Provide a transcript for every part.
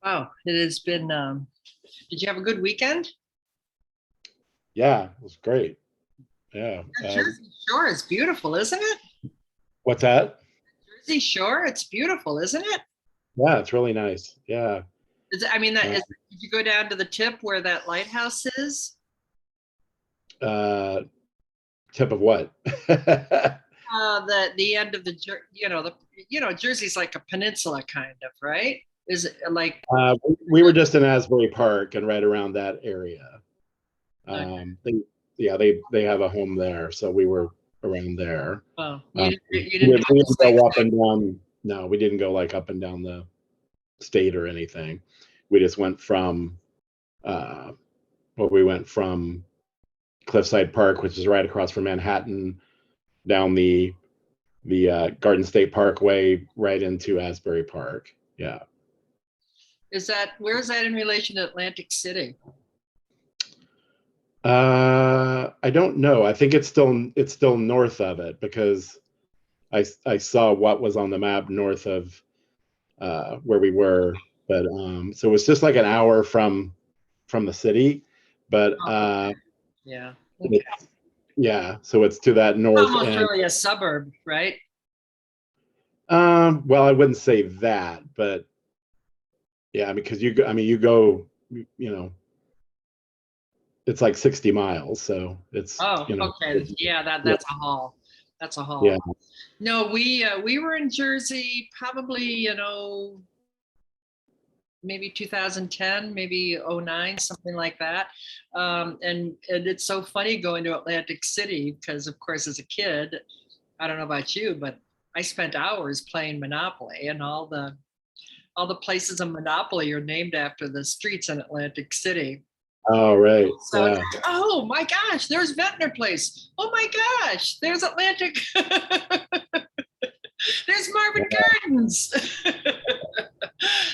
Wow, it has been. Did you have a good weekend? Yeah, it was great. Yeah. The Jersey Shore is beautiful, isn't it? What's that? Jersey Shore, it's beautiful, isn't it? Yeah, it's really nice. Yeah. I mean, that Uh, is. Did you go down to the tip where that lighthouse is? uh, Tip of what? The end of Jersey's like a peninsula kind of, right? Is it like We were just in Asbury Park and right around that area. okay, They, yeah, they have a home there, so we were around there. well, Um, you didn't go we to didn't Six go up and down. No, we didn't go like up and down the state or anything. We just went from, uh, we went from Cliffside Park, which is right across from Manhattan, down the Garden State Parkway right into Asbury Park. Yeah. Is that where is that in relation to Atlantic City? I don't know. I think it's still north of it because I saw what was on the map north of where we were, but so it's just like an hour from the city, but Oh, yeah. Okay. it's, yeah, so it's to that north Almost end. really a suburb, right? Well, I wouldn't say that, but yeah, because I mean, you go, you know, it's like 60 miles, so it's, Oh, okay. Yeah, yeah, that's a haul. That's a yeah. haul. No, we were in Jersey probably, maybe 2010, maybe '09, something like that. And it's so funny going to Atlantic City because, of course, as a kid, I don't know about you, but I spent hours playing Monopoly, and all the places in Monopoly are named after the streets in Atlantic City. Oh, right. So it's Yeah. like, oh my gosh, there's Ventnor Place. Oh my gosh, there's Atlantic. There's Marvin Gardens.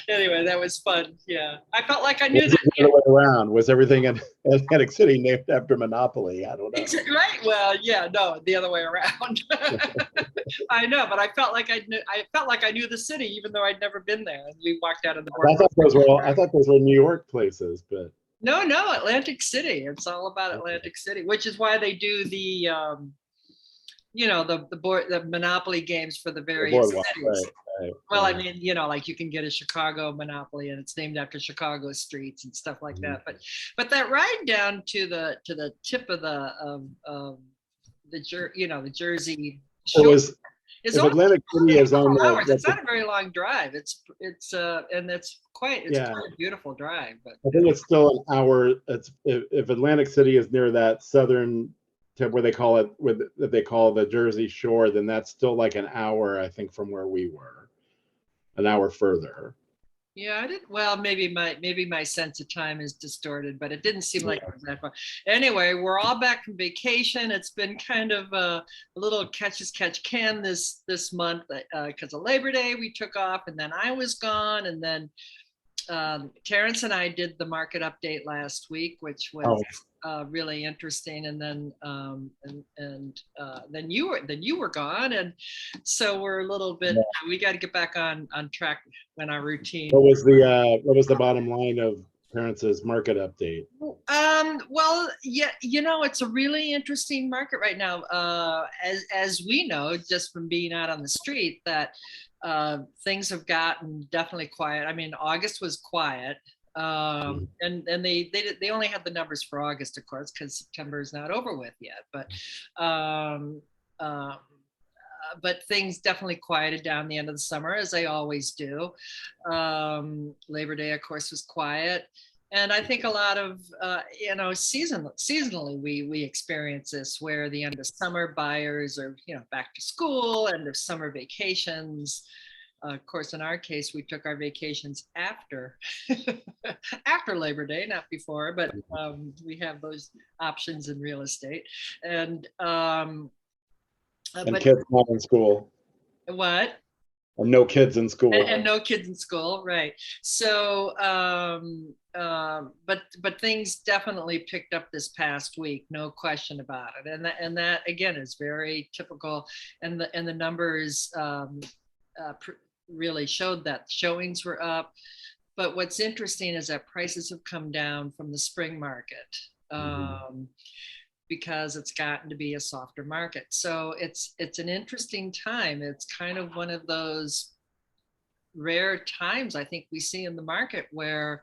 Anyway, that was fun. Yeah, I felt like I Or knew was that. it the other way around? Was everything in Atlantic City named after Monopoly? I don't know. Right? Well, yeah, no, the other way around. I know, but I felt like I knew the city, even though I'd never been there. And we walked out of the boardwalk. I thought those were New York places, but No, no, Atlantic City. It's all about Atlantic City, which is why they do the Monopoly games for the the various boardwalk, cities. right, right, Well, I yeah. mean, like you can get a Chicago Monopoly and it's named after Chicago streets and stuff like Mhm. that. But that ride down to the tip of the Jersey It Shore was is if only Atlantic City a is on couple the hours. It's not a very long drive. It's yeah, quite a beautiful drive. But I think it's still an hour. It's if Atlantic City is near that southern tip where they call it that they call the Jersey Shore, then that's still like an hour, I think, from where we were, an hour further. yeah, I did. Well, maybe my sense of time is distorted, but it didn't seem like Yeah. it was that far. Anyway, we're all back from vacation. It's been kind of a little catch as catch can this month because of Labor Day. We took off, and then I was gone, and then Terrence and I did the market update last week, which was Oh, really interesting. And then you were gone, and so we're a little bit. yeah. We got to get back on track when our What routine. was the bottom line of Terrence's market update? Well, yeah, it's a really interesting market right now. As we know, just from being out on the street, that things have gotten definitely quiet. I mean, August was quiet, Mhm. and they only had the numbers for August, of course, because September is not over with yet. Um, uh, but things definitely quieted down the end of the summer, as they always do. Labor Day, of course, was quiet. And I think a lot of, seasonally, we experience this where the end of summer buyers are, back to school, end of summer vacations. Of course, in our case, we took our vacations after after Labor Day, not before, but we have those options in real estate. And And but kids not in school, what? and no kids in school. And no kids in school, right? So but things definitely picked up this past week, no question about it. And that again is very typical. And the numbers really showed that showings were up, But what's interesting is that prices have come down from the spring market. Because it's gotten to be a softer market. So it's an interesting time. It's kind of one of those rare times I think we see in the market where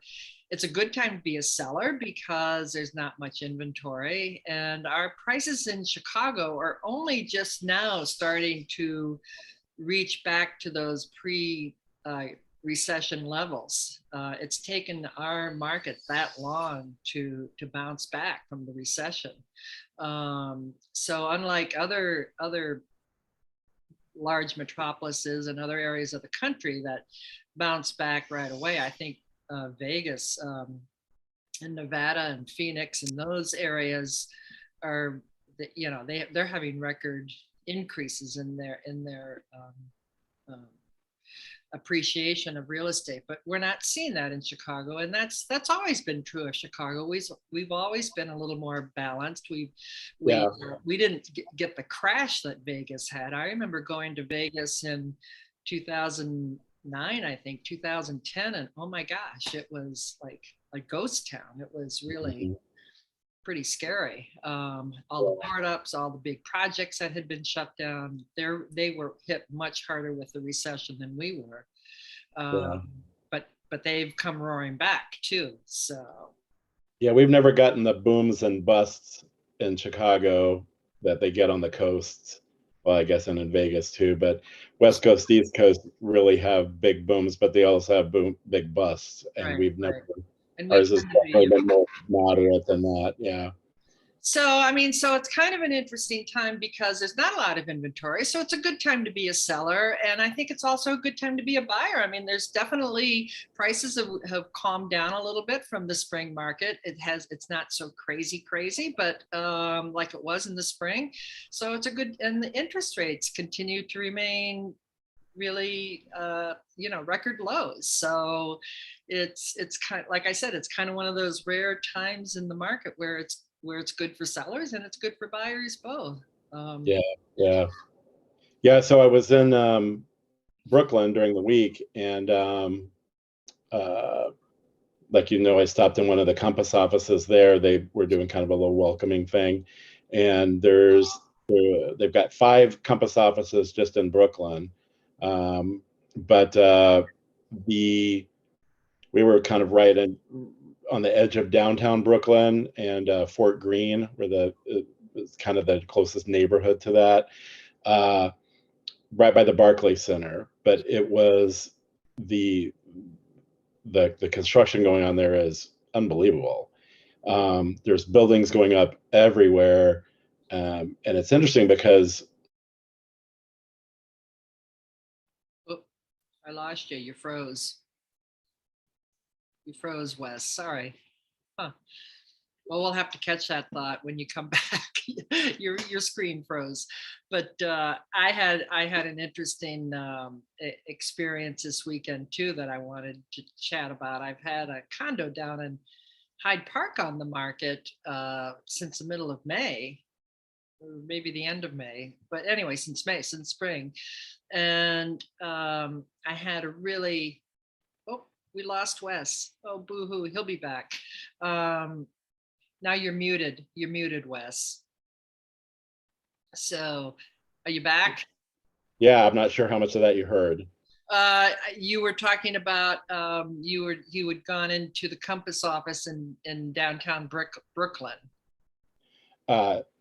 it's a good time to be a seller because there's not much inventory, and our prices in Chicago are only just now starting to reach back to those recession levels. It's taken our market that long to bounce back from the recession. So unlike other large metropolises and other areas of the country that bounce back right away, I think Vegas and Nevada and Phoenix and those areas are, they're having record increases in their appreciation of real estate, but we're not seeing that in Chicago, and that's always been true of Chicago. We've always been a little more balanced. We didn't get the crash that Vegas had. I remember going to Vegas in 2009, I think 2010, and oh my gosh, it was like a ghost town. It was really pretty scary. All the startups, all the big projects that had been shut down, they were hit much harder with the recession than we were. But they've come roaring back too. So yeah, we've never gotten the booms and busts in Chicago that they get on the coasts. Well, I guess and in Vegas too, but West Coast, East Coast really have big booms, but they also have big busts, and we've never. And ours is definitely a bit more moderate than that. Yeah. So, I mean, so it's kind of an interesting time because there's not a lot of inventory. So it's a good time to be a seller. And I think it's also a good time to be a buyer. I mean, there's definitely prices have calmed down a little bit from the spring market. It's not so crazy, but like it was in the spring. So it's a good, and the interest rates continue to remain really, record lows. So it's kind of, like I said, it's kind of one of those rare times in the market where it's good for sellers and it's good for buyers both. Yeah. So I was in Brooklyn during the week, and I stopped in one of the Compass offices there. They were doing kind of a little welcoming thing, and they've got 5 Compass offices just in Brooklyn. But we were kind of right on the edge of downtown Brooklyn and Fort Greene, where it's kind of the closest neighborhood to that, right by the Barclays Center. But it was the construction going on there is unbelievable. There's buildings going up everywhere, and it's interesting because. Oh, I lost you. You froze. You froze, Wes. Sorry. Huh. Well, we'll have to catch that thought when you come back. your screen froze. But I had an interesting experience this weekend too that I wanted to chat about. I've had a condo down in Hyde Park on the market since the middle of May, or maybe the end of May. But anyway, since spring. And I had a really, we lost Wes. Oh, boo-hoo, he'll be back. Now you're muted. You're muted, Wes. So, are you back? Yeah, I'm not sure how much of that you heard. You were talking about you had gone into the Compass office in downtown Brooklyn.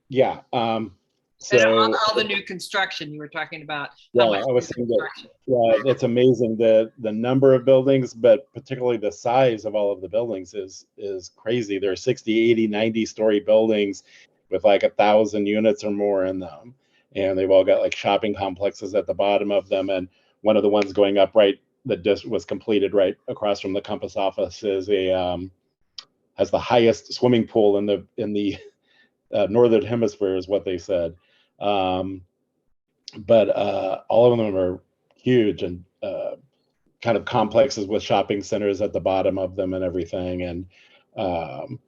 Yeah. So and all the new construction you were talking about. Yeah, I was saying that. Yeah, it's amazing the number of buildings, but particularly the size of all of the buildings is crazy. There are 60, 80, 90-story buildings with like 1,000 units or more in them, and they've all got like shopping complexes at the bottom of them. And one of the ones going up right that just was completed right across from the Compass office is has the highest swimming pool in the northern hemisphere, is what they said. But all of them are huge and kind of complexes with shopping centers at the bottom of them and everything. And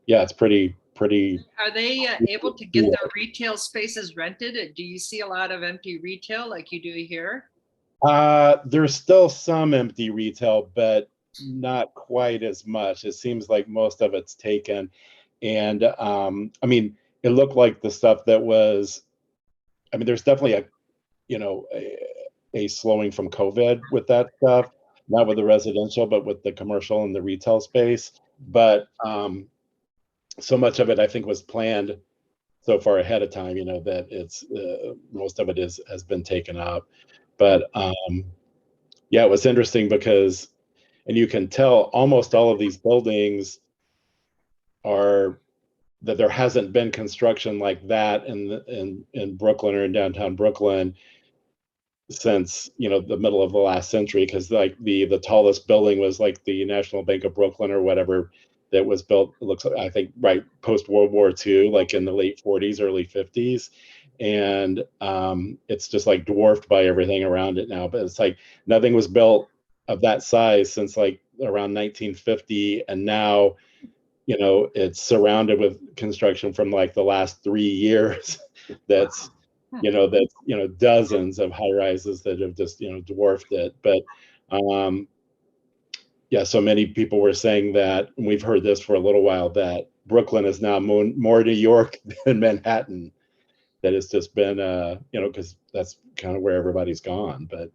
it's pretty. Are they able to get their retail spaces rented? Do you see a lot of empty retail like you do here? There's still some empty retail, but not quite as much. It seems like most of it's taken. And I mean, it looked like the stuff that was, I mean, there's definitely a, you know, a slowing from COVID with that stuff, not with the residential, but with the commercial and the retail space. But so much of it, I think, was planned so far ahead of time, you know, that it's most of it has been taken up. But yeah, it was interesting because, and you can tell almost all of these buildings are that there hasn't been construction like that in Brooklyn or in downtown Brooklyn since, you know, the middle of the last century, because like the tallest building was like the National Bank of Brooklyn or whatever, that was built, it looks like, I think, right post World War II, like in the late 40s, early 50s. And it's just like dwarfed by everything around it now. But it's like nothing was built of that size since like around 1950. And now, you know, it's surrounded with construction from like the last 3 years that's, you know, dozens of high rises that have just, you know, dwarfed it. But yeah, so many people were saying that, and we've heard this for a little while, that Brooklyn is now more New York than Manhattan. That it's just been, you know, because that's kind of where everybody's gone. But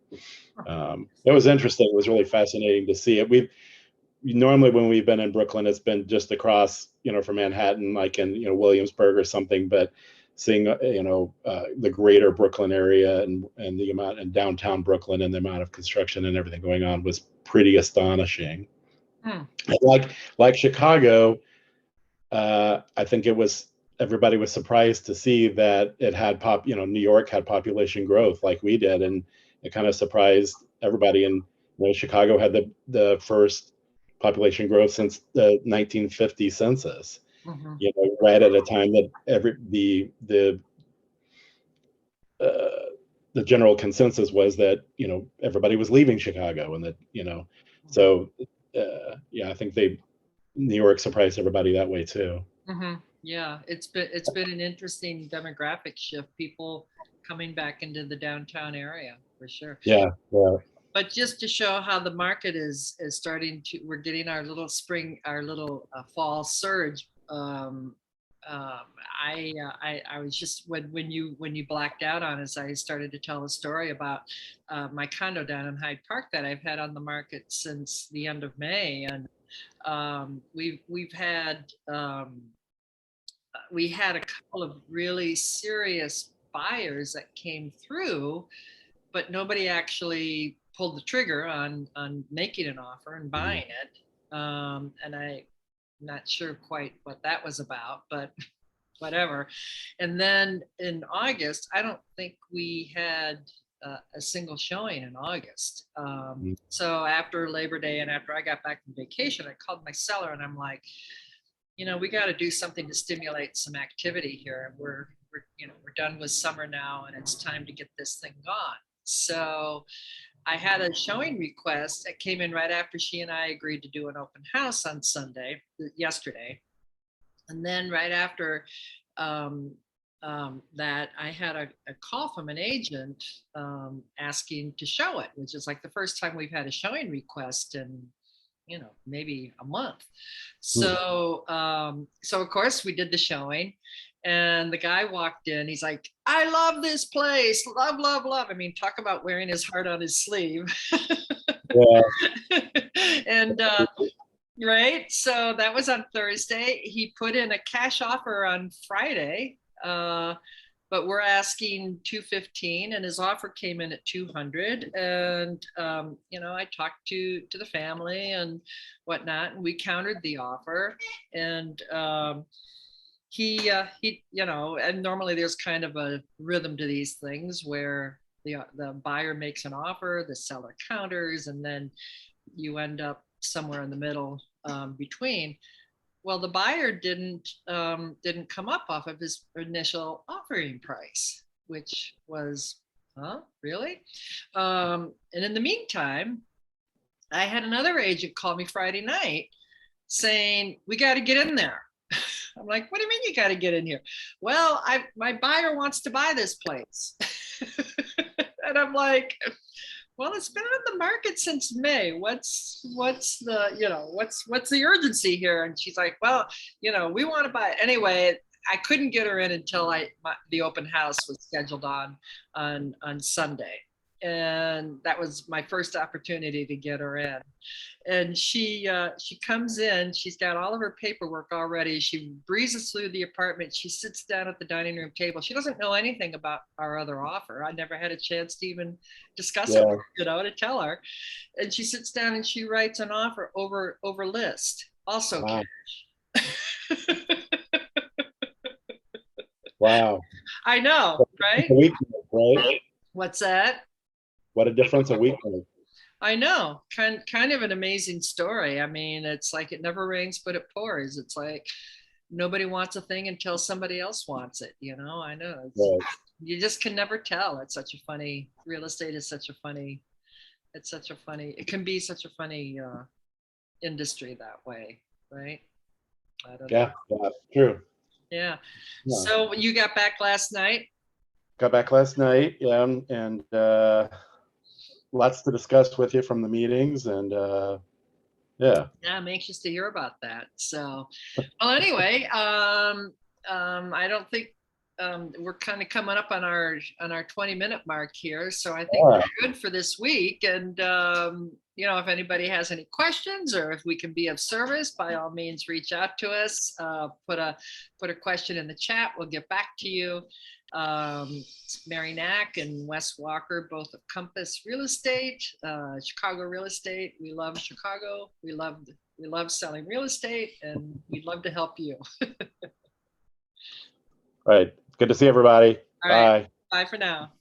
it was interesting. It was really fascinating to see it. We've normally, when we've been in Brooklyn, it's been just across, you know, from Manhattan, like in, you know, Williamsburg or something. But seeing, you know, the greater Brooklyn area and the amount in downtown Brooklyn and the amount of construction and everything going on was pretty astonishing. Like Chicago, I think it was, everybody was surprised to see that it had you know, New York had population growth like we did, and it kind of surprised everybody. And you know, Chicago had the first population growth since the 1950 census. You know, right at a time that the general consensus was that, you know, everybody was leaving Chicago, and that, you know, so yeah, I think New York surprised everybody that way too. Yeah, it's been an interesting demographic shift. People coming back into the downtown area for sure. Yeah, yeah. But just to show how the market is starting to, we're getting our little spring, our little fall surge. I was just when you blacked out on us, I started to tell a story about my condo down in Hyde Park that I've had on the market since the end of May, and we've had we had a couple of really serious buyers that came through, but nobody actually pulled the trigger on making an offer and buying it. And I'm not sure quite what that was about, but whatever. And then in August, I don't think we had a single showing in August. So after Labor Day and after I got back from vacation, I called my seller and I'm like, you know, we got to do something to stimulate some activity here. And we're done with summer now, and it's time to get this thing gone. So I had a showing request that came in right after she and I agreed to do an open house on yesterday. And then right after that, I had a call from an agent asking to show it, which is like the first time we've had a showing request in, you know, maybe a month. So so of course we did the showing, and the guy walked in, he's like, I love this place, love, love, love. I mean, talk about wearing his heart on his sleeve. Yeah. And right, so that was on Thursday. He put in a cash offer on Friday, but we're asking 215, and his offer came in at 200. And you know, I talked to the family and whatnot, and we countered the offer. And he you know, and normally there's kind of a rhythm to these things where the buyer makes an offer, the seller counters, and then you end up somewhere in the middle between. Well, the buyer didn't come up off of his initial offering price, which was, huh, really? And in the meantime, I had another agent call me Friday night saying, we got to get in there. I'm like, what do you mean you got to get in here? Well, my buyer wants to buy this place. And I'm like, Well, it's been on the market since May. What's the, what's the urgency here? And she's like, well, we want to buy it. Anyway, I couldn't get her in until the open house was scheduled on Sunday. And that was my first opportunity to get her in. And she comes in, she's got all of her paperwork already. She breezes through the apartment. She sits down at the dining room table. She doesn't know anything about our other offer. I never had a chance to even discuss it, to tell her. And she sits down and she writes an offer over list, also Wow. cash. Wow. I know, right? A week, right? What's that? What a difference a week makes. I know, kind of an amazing story. I mean, it's like it never rains, but it pours. It's like nobody wants a thing until somebody else wants it. I know. Right. You just can never tell. It's such a funny, real estate is such a funny, it can be such a funny industry that way, right? I don't know. Yeah, true. Yeah. So you got back last night? Got back last night, yeah, and lots to discuss with you from the meetings, and yeah, I'm anxious to hear about that. So, well, anyway, I don't think we're kind of coming up on our 20-minute mark here, so I think we're good for this week. And if anybody has any questions or if we can be of service, by all means, reach out to us. Put a question in the chat. We'll get back to you. Mary Nack and Wes Walker, both of Compass Real Estate, Chicago Real Estate. We love Chicago. We love selling real estate, and we'd love to help you. Right. Good to see everybody. All Bye. right. Bye for now.